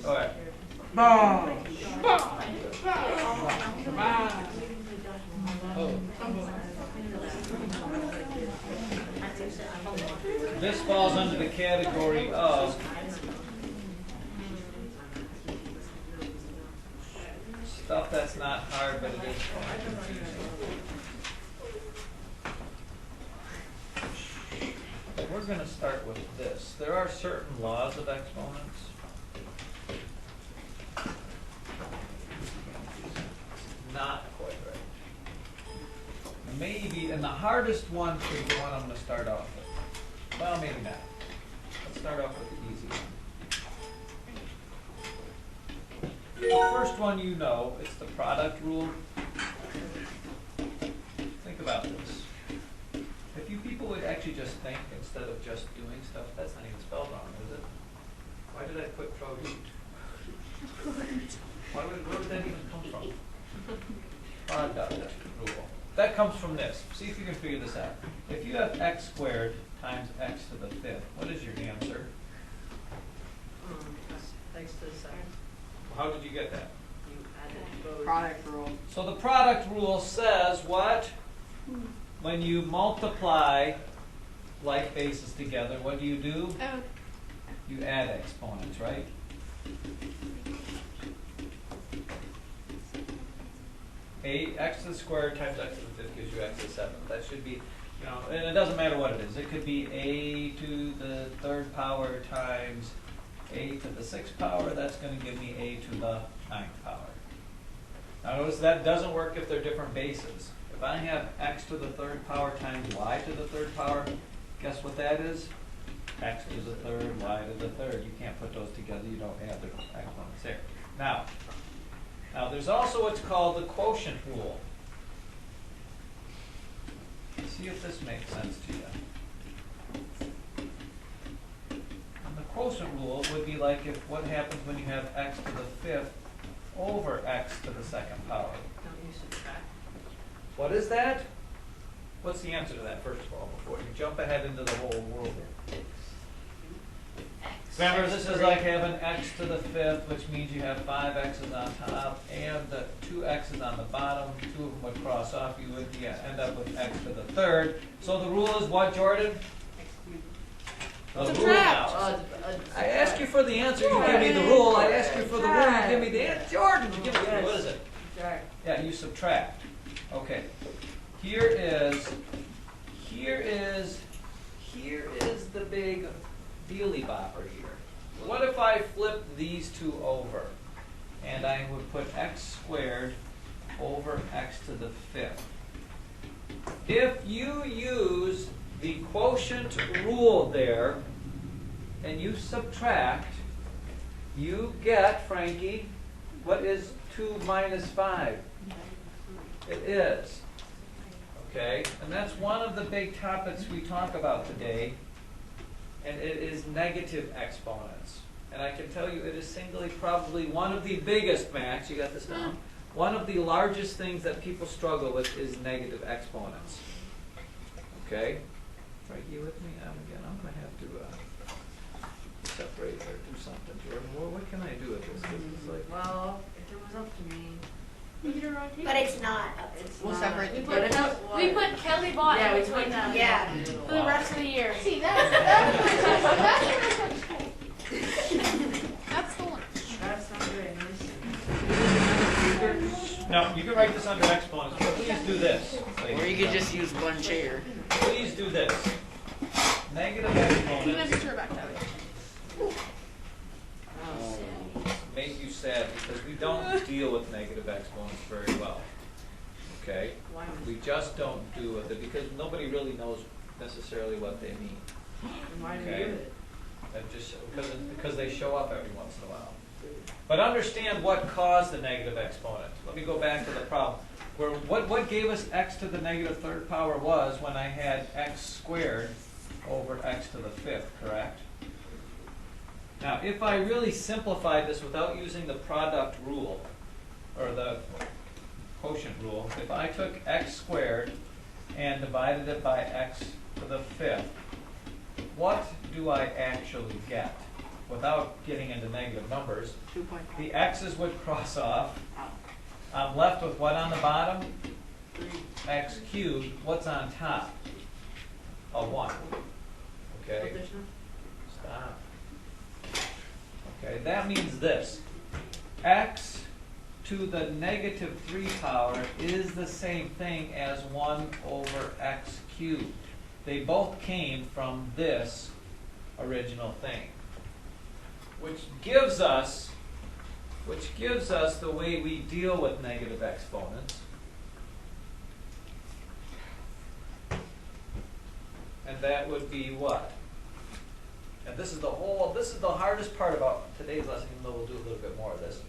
Go ahead. This falls under the category of stuff that's not hard, but it is confusing. We're going to start with this. There are certain laws of exponents. Not quite right. Maybe, and the hardest one is the one I'm going to start off with. Well, maybe not. Let's start off with the easy one. The first one you know, it's the product rule. Think about this. If you people would actually just think instead of just doing stuff, that's not even spelled wrong, is it? Why did I put produce? Where would that even come from? Product rule. That comes from this. See if you can figure this out. If you have x squared times x to the fifth, what is your answer? X to the second. How did you get that? You added both. Product rule. So the product rule says what? When you multiply like bases together, what do? Oh. You add exponents, right? X to the squared times x to the fifth gives you x to the seventh. That should be, you know, and it doesn't matter what it is. It could be a to the third power times a to the sixth power. That's going to give me a to the ninth power. Now notice that doesn't work if they're different bases. If I have x to the third power times y to the third power, guess what that is? X to the third, y to the third. You can't put those together. You don't have the exponents there. Now there's also what's called the quotient rule. See if this makes sense to you. And the quotient rule would be like if what happens when you have x to the fifth over x to the second power. Don't you subtract? What is that? What's the answer to that, first of all, before you jump ahead into the whole world here? Remember, this is like having x to the fifth, which means you have 5 x's on top and the 2 x's on the bottom. 2 of them would cross off. You would end up with x to the third. So the rule is what, Jordan? The rule now. I asked you for the answer. You give me the rule. I asked you for the rule. You give me the answer. Jordan, you give me the, what is it? Subtract. Yeah, you subtract. Okay. Here is the big dealy bopper here. What if I flip these two over and I would put x squared over x to the fifth? If you use the quotient rule there and you subtract, you get, Frankie, what is 2 minus 5? It is. Okay? And that's one of the big topics we talk about today. And it is negative exponents. And I can tell you it is singly probably one of the biggest, Max, you got this down? One of the largest things that people struggle with is negative exponents. Okay? Right, you with me? Again, I'm going to have to separate or do something. Jordan, what can I do with this? This is like, Well, if it was up to me. But it's not. We'll separate the But it's We put Kelly Bott Yeah, in we between put them Yeah. for the rest of the year. See, that's the one. That's not very nice. no, you can write this under exponents, but please do this. Or you could just use one chair. Please do this. Negative You exponents have your chair back that way. make you sad because we don't deal with negative exponents very well. Okay? We just don't do it because nobody really knows necessarily what they mean. And why do we Okay. do it? That just because they show up every once in a while. But understand what caused the negative exponent. Let me go back to the problem. Where what gave us x to the negative third power was when I had x squared over x to the fifth, correct? Now, if I really simplified this without using the product rule, or the quotient rule, if I took x squared and divided it by x to the fifth, what do I actually get? without getting into negative numbers, 2.5. the x's would cross off. Oh. I'm left with what on the bottom? 3. X cubed. What's on top? A 1. Okay? Addition. Stop. Okay, that means this. X to the negative 3 power is the same thing as 1 over x cubed. They both came from this original thing. Which gives us the way we deal with negative exponents. And that would be what? And this is the hardest part about today's lesson, even though we'll do a little bit more of this.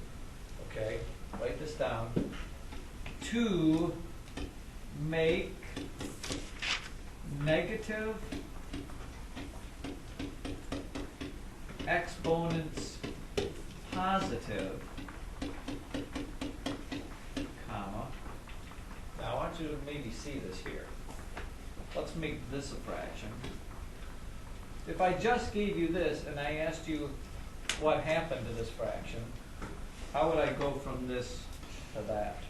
Okay? Write this down. To make negative exponents positive, comma. Now I want you to maybe see this here. Let's make this a fraction. If I just gave you this and I asked you what happened to this fraction, how would I go from this to that?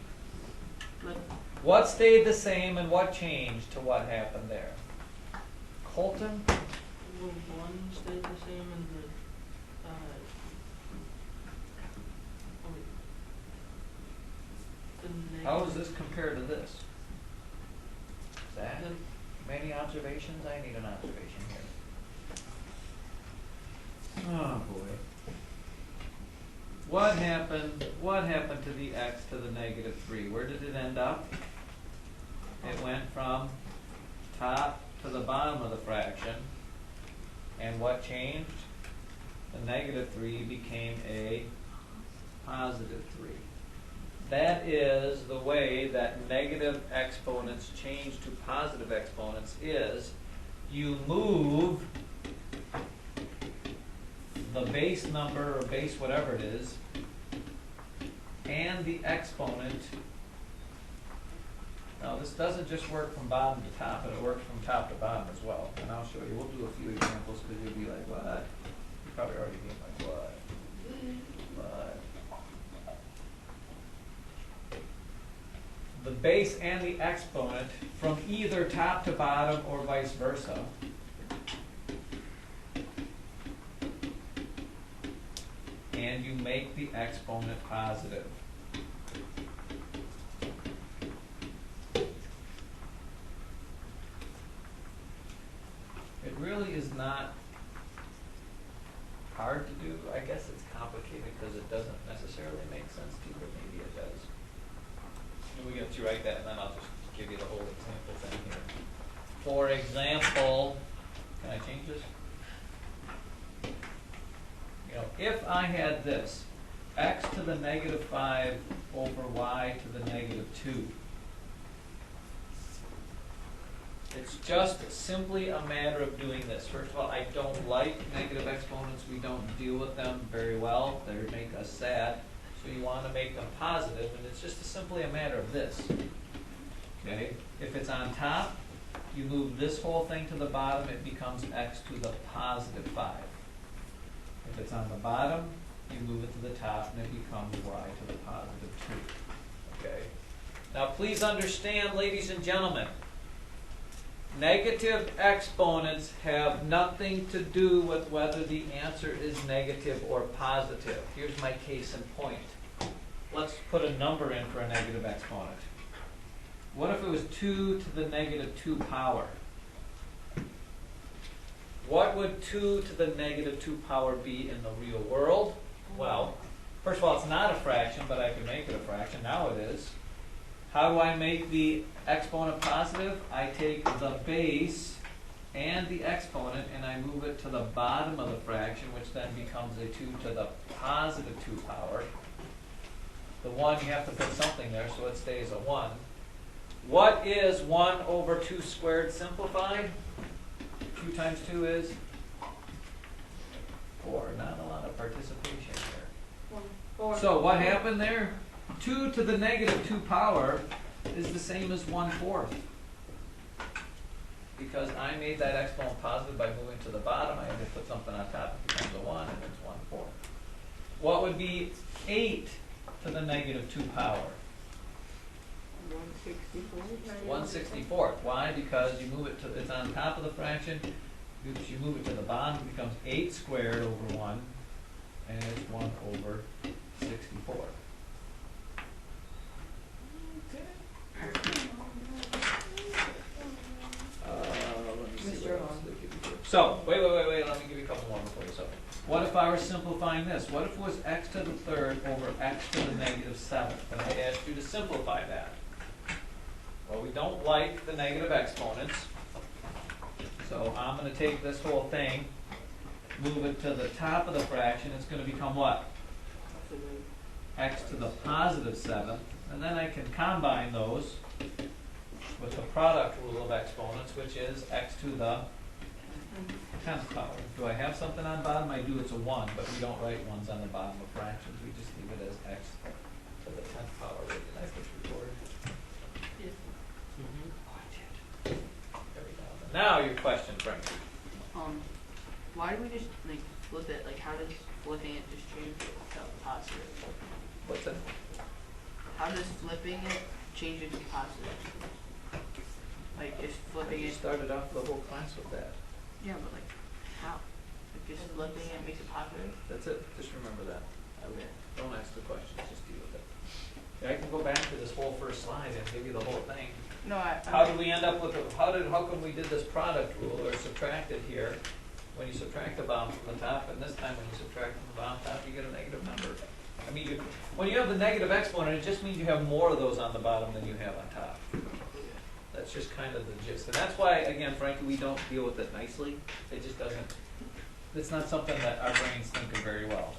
What stayed the same and what changed to what happened there? Colton? Will 1 stay the same and the How does this compare to this? That? Many observations? I need an observation here. Oh boy. What happened to the x to the negative 3? Where did it end up? It went from top to the bottom of the fraction. And what changed? The negative 3 became a positive 3. That is the way that negative exponents change to positive exponents is you move the base number or base whatever it is and the exponent. Now this doesn't just work from bottom to top, but it works from top to bottom as well. And I'll show you. We'll do a few examples because you'll be like, what? You probably already being like, what? What? The base and the exponent from either top to bottom or vice versa. And you make the exponent positive. It really is not hard to do. I guess it's complicated because it doesn't necessarily make sense to you, but maybe it does. And we get to write that, and then I'll just give you the whole example thing here. For example, can I change this? You know, if I had this, x to the negative 5 over y to the negative 2. It's just simply a matter of doing this. First of all, I don't like negative exponents. We don't deal with them very well. They make us sad. So you want to make them positive, and it's just simply a matter of this. Okay? If it's on top, you move this whole thing to the bottom, it becomes x to the positive 5. If it's on the bottom, you move it to the top, and it becomes y to the positive 2. Okay? Now please understand, ladies and gentlemen, negative exponents have nothing to do with whether the answer is negative or positive. Here's my case in point. Let's put a number in for a negative exponent. What if it was 2 to the negative 2 power? What would 2 to the negative 2 power be in the real world? Well, first of all, it's not a fraction, but I can make it a fraction. Now it is. How do I make the exponent positive? I take the base and the exponent and I move it to the bottom of the fraction, which then becomes a 2 to the positive 2 power. The 1, you have to put something there, so it stays a 1. What is 1 over 2 squared simplified? 2 times 2 is 4. Not a lot of participation here. 4. So what happened there? 2 to the negative 2 power is the same as 1/4. Because I made that exponent positive by moving to the bottom, I had to put something on top, it becomes a 1, and it's what would be 8 to the negative 2 power? 164. 1/64. Why? Because you move it to, it's on top of the fraction. You move it to the bottom, it becomes 8 squared over 1, and it's 1/64. Let me see what else they give you here. So, wait, let me give you a couple more before this. What if I were simplifying this? What if it was x to the third over x to the negative 7th? And I asked you to simplify that. Well, we don't like the negative exponents. So I'm going to take this whole thing, move it to the top of the fraction. It's going to become what? X to the positive 7th. And then I can combine those with the product rule of exponents, which is x to the 10th power. Do I have something on bottom? I do. It's a 1, but we don't write 1s on the bottom of fractions. We just leave it as x to the 10th power. Did I push record? Yes. Oh, I did. There we go. Now your question, Frank. Why do we just like flip it? Like, how does flipping it just change it to positive? What's it? How does flipping it change it to positive? Like, just flipping You it. started off the whole class with that. Yeah, but like, how? Like, just flipping it makes it positive? That's it. Just remember that. Okay. Don't ask the questions. Just deal with it. Yeah, I can go back to this whole first slide and give you the whole thing. No, How did we end up with it? How come we did this product rule or subtracted here? When you subtract the bottom from the top, and this time when you subtract from the bottom top, you get a negative number. I mean, when you have the negative exponent, it just means you have more of those on the bottom than you have on top. That's just kind of the gist. And that's why, again, frankly, we don't deal with it nicely. It just doesn't, it's not something that our brains think of very well.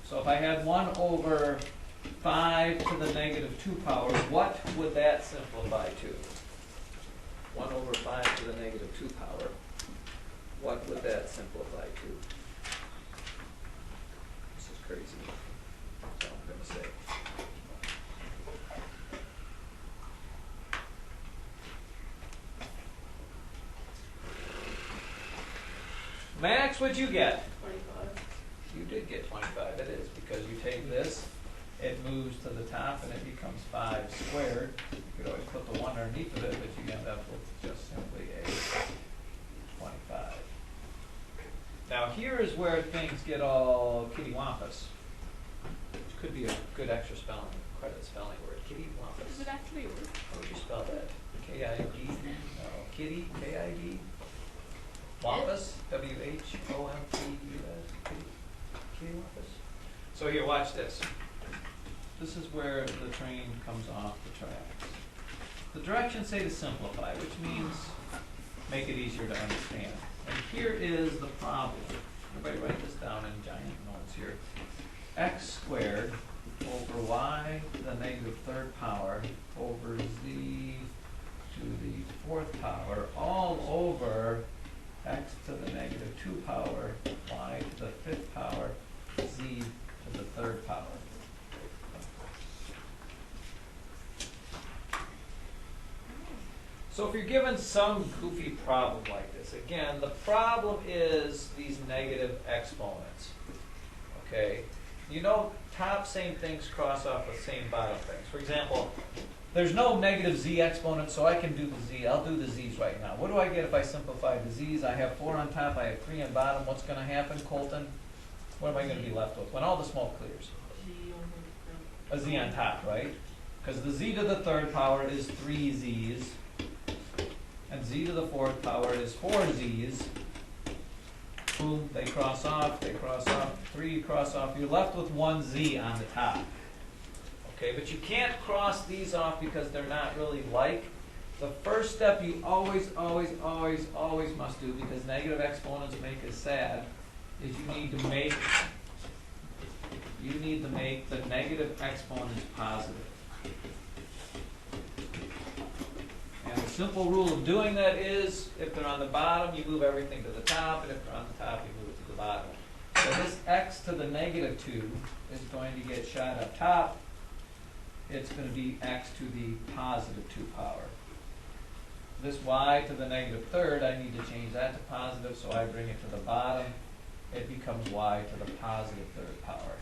So if I had 1/5 to the negative 2 power, what would that simplify to? 1/5 to the negative 2 power. What would that simplify to? This is crazy. That's all I'm going to say. Max, what'd you get? 25. You did get 25. It is because you take this, it moves to the top, and it becomes 5 squared. You could always put the 1 underneath of it, but you end up with just simply a 25. Now here is where things get all kittywampus. Which could be a good extra spelling, credit spelling word. Kittywampus. Does it actually work? How would you spell that? K-I-D? No, kitty, K-I-D? Wampus? W-H-O-M-P-U-S? Kittywampus? So here, watch this. This is where the train comes off the tracks. The directions say to simplify, which means make it easier to understand. And here is the problem. Everybody write this down in giant notes here. X squared over y to the negative 3rd power over z to the 4th power all over x to the negative 2 power y to the 5th power z to the 3rd power. So if you're given some goofy problem like this, again, the problem is these negative exponents, okay? You know, top same things cross off with same bottom things. For example, there's no negative z exponent, so I can do the z. I'll do the z's right now. What do I get if I simplify the z's? I have 4 on top, I have 3 on bottom. What's going to happen, Colton? What am I going to be left with when all the smoke clears? A z on top, right? Because the z to the 3rd power is 3 z's. And z to the 4th power is 4 z's. Boom, they cross off, 3 cross off. You're left with 1 z on the top. Okay, but you can't cross these off because they're not really like. The first step you always must do, because negative exponents make us sad, is you need to make the negative exponents positive. And the simple rule of doing that is, if they're on the bottom, you move everything to the top, and if they're on the top, you move it to the bottom. So this x to the negative 2 is going to get shot up top. It's going to be x to the positive 2 power. This y to the negative 3rd, I need to change that to positive, so I bring it to the bottom. It becomes y to the positive 3rd power.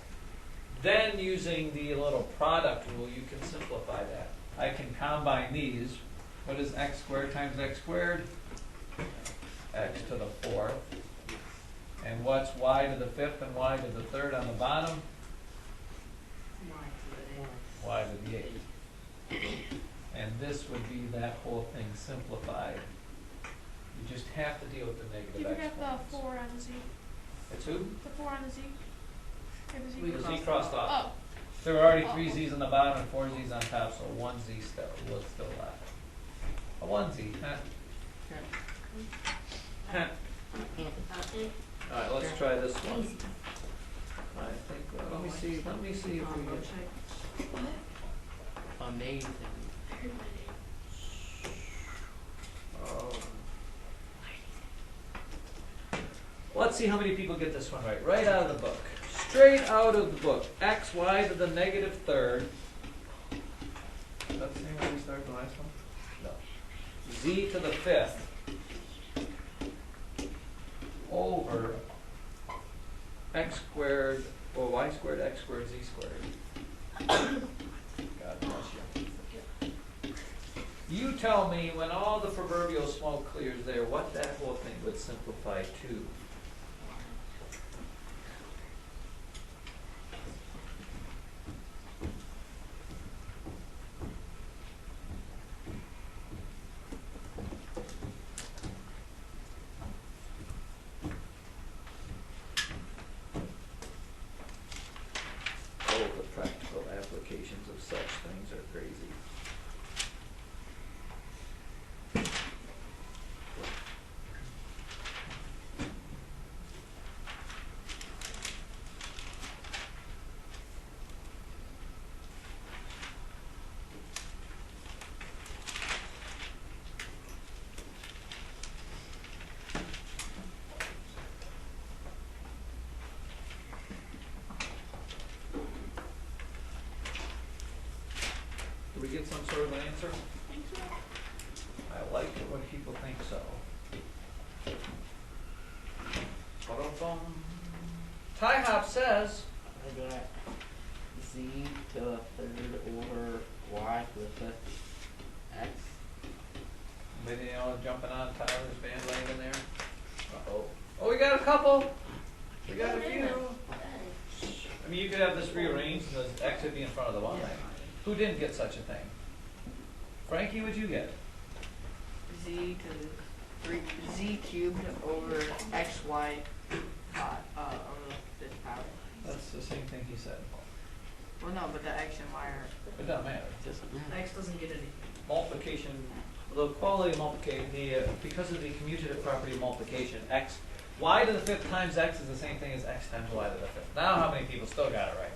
Then using the little product rule, you can simplify that. I can combine these. What is x squared times x squared? X to the 4th. And what's y to the 5th and y to the 3rd on the bottom? Y to the 8th. And this would be that whole thing simplified. You just have to deal with the negative You forgot exponents. the 4 on the Z. It's who? The 4 on the Z. Or the Z. The z crossed off. Oh. There were already 3 z's on the bottom and 4 z's on top, so 1 z was still left. A 1 z, huh? Huh. Alright, let's try this one. I think, let me see if we get... Amazing. Oh. Let's see how many people get this one right. Right out of the book. Straight out of the book. X, y to the negative 3rd. Is that the same way we started the last one? No. Z to the 5th. Over x squared, or y squared, x squared, z squared. God bless you. You tell me when all the proverbial smoke clears there, what that whole thing would simplify to. Oh, the practical applications of such things are crazy. Do we get some sort of an answer? Think so? I like it when people think so. Ba-dum-bum. Tie Hop says, I got Z to the 3rd over Y to the 5th X. anybody jumping on Tyler's bandwagon there? Uh-oh. Oh, we got a couple. We got a few. I mean, you could have this rearranged and the X would be in front of the Y. Who didn't get such a thing? Frankie, what'd you get? Z to the 3 Z cubed over XY over the 5th power. That's the same thing he said. Well, no, but the X and Y are. It doesn't matter. X doesn't get anything. Multiplication, the quality of multiplication, because of the commutative property of multiplication, x, y to the 5th times x is the same thing as x times y to the 5th. Now how many people still got it right?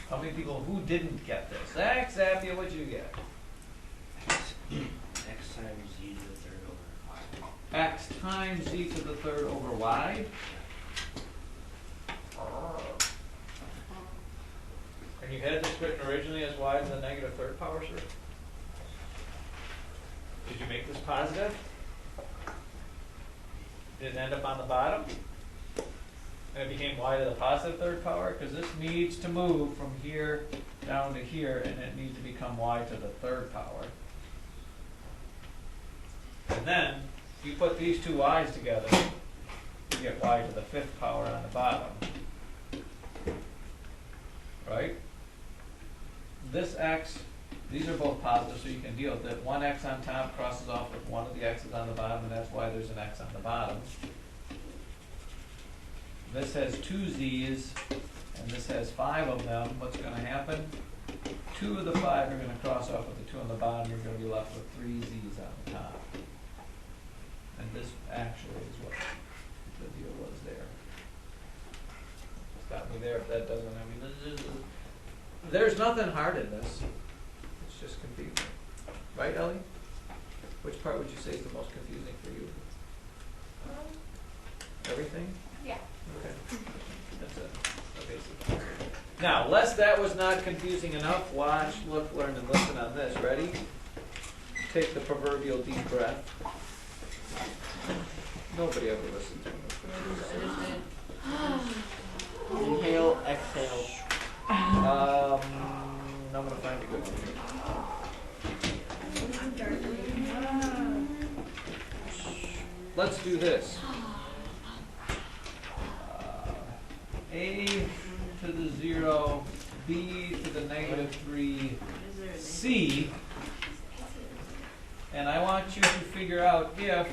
How many people who didn't get this? Zach, Zappia, what'd you get? X times z to the 3rd over y. X times z to the 3rd over y. And you had this written originally as y to the negative 3rd power, sir? Did you make this positive? Did it end up on the bottom? And it became y to the positive 3rd power? Because this needs to move from here down to here, and it needs to become y to the 3rd power. And then, you put these two y's together, you get y to the 5th power on the bottom. Right? This x, these are both positive, so you can deal with it. One x on top crosses off with one of the x's on the bottom, and that's why there's an x on the bottom. This has 2 z's, and this has 5 of them. What's going to happen? 2 of the 5 are going to cross off with the 2 on the bottom. You're going to be left with 3 z's on the top. And this actually is what the deal was there. Stop me there if that doesn't, I mean, there's nothing hard in this. It's just confusing. Right, Ellie? Which part would you say is the most confusing for you? Everything? Yeah. Okay. That's it. Okay, so. Now, lest that was not confusing enough, watch, look, learn, and listen on this. Ready? Take the proverbial deep breath. Nobody ever listened to me. Inhale, exhale. I'm gonna find a good one. Let's do this. A to the 0, B to the -3, C, and I want you to figure out if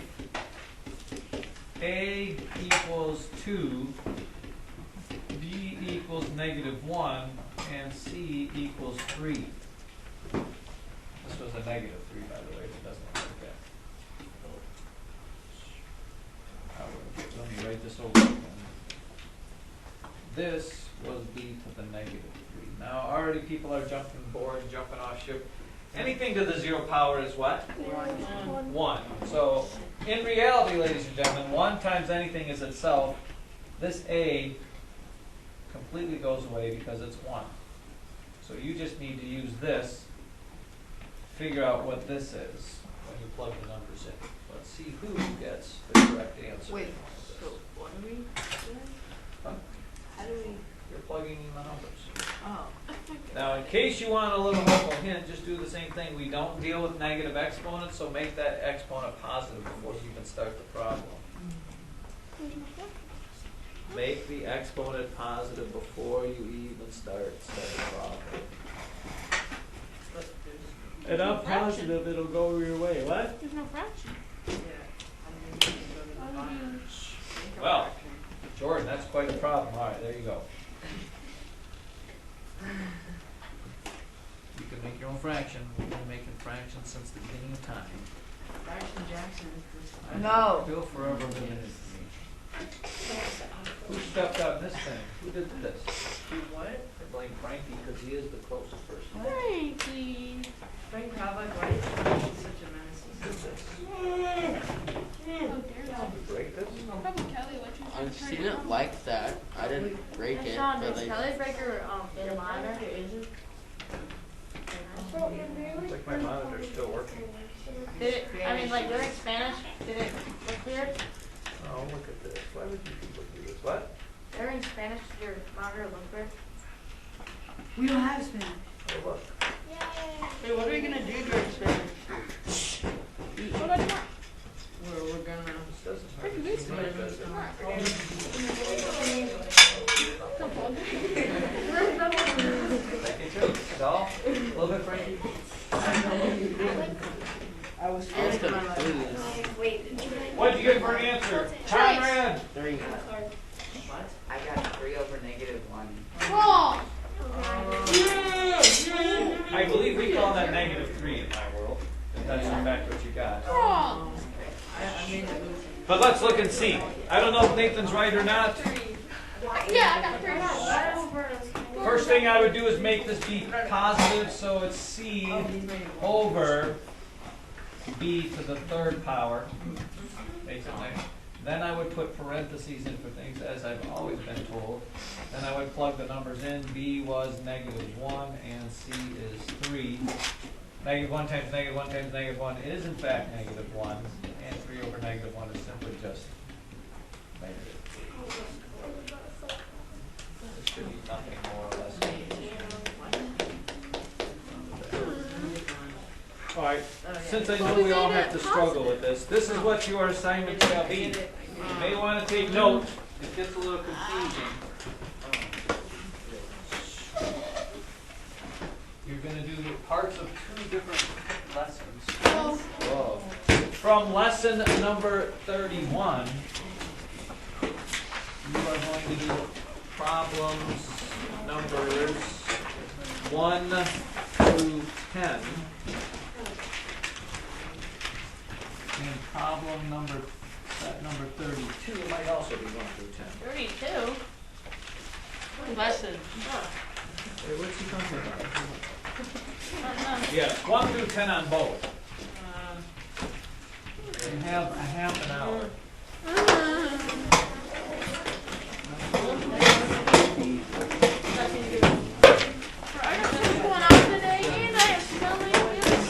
A equals 2, B equals -1, and C equals 3. This was a -3, by the way, if it doesn't look like that. Let me write this over again. This was B to the -3. Now, already people are jumping board, jumping off ship. Anything to the 0 power is what? 1. So, in reality, ladies and gentlemen, 1 times anything is itself. This A completely goes away because it's 1. So you just need to use this, figure out what this is when you plug the numbers in. Let's see who gets the correct answer. Wait, so what are we doing? Huh? How do we? You're plugging in the numbers. Oh. Now, in case you want a little helpful hint, just do the same thing. We don't deal with negative exponents, so make that exponent positive before you even start the problem. Make the exponent positive before you even start the problem. And I'm positive it'll go your way. What? There's no fraction. Well, Jordan, that's quite a problem. All right, there you go. You can make your own fraction. We've been making fractions since the beginning of time. Fraction Jackson is this. No. Bill forever limited to me. Who stepped out in this thing? Who did this? What? I blame Frankie because he is the closest person. Frankie. Frank Kavak, why is he such a menace? Who did this? How dare Did you break this? Probably Kelly let you I've seen it like that. I didn't break it, Sean, but does like, Kelly break your monitor? Looks like my monitor's still working. Did it, I mean, like during Spanish, did it look weird? Oh, look at this. Why would you people do this? What? During Spanish, did your monitor look weird? We don't have Spanish. Oh, look. Hey, what are we gonna do during Spanish? What do I do? We're gonna. This doesn't Pretty hardly good seem like does it? Thank you, too. Doll? A little bit, Frankie? I was I was scared of my life. confused. What did you get for an answer? Conrad! 3. What? I got 3 over -1. Wrong. I believe we call that -3 in my world. If that's in fact what you got. Wrong. I made it move. But let's look and see. I don't know if Nathan's right or not. Yeah, I got 3. First thing I would do is make this be positive, so it's C over B to the 3rd power, basically. Then I would put parentheses in for things as I've always been told. Then I would plug the numbers in. B was -1 and C is 3. -1 times -1 times -1 is in fact -1, and 3 over -1 is simply just negative. It should be nothing more or less. All right, since I know we all have to struggle with this, this is what your assignment shall be. You may want to take note. It gets a little confusing. You're going to do parts of 2 different lessons. Whoa. From lesson number 31, you are going to do problems numbers 1 through 10. And problem number 32 might also be 1 through 10. 32? Lesson. Wait, what's he talking about? Yes, 1 through 10 on both. You have a half an hour.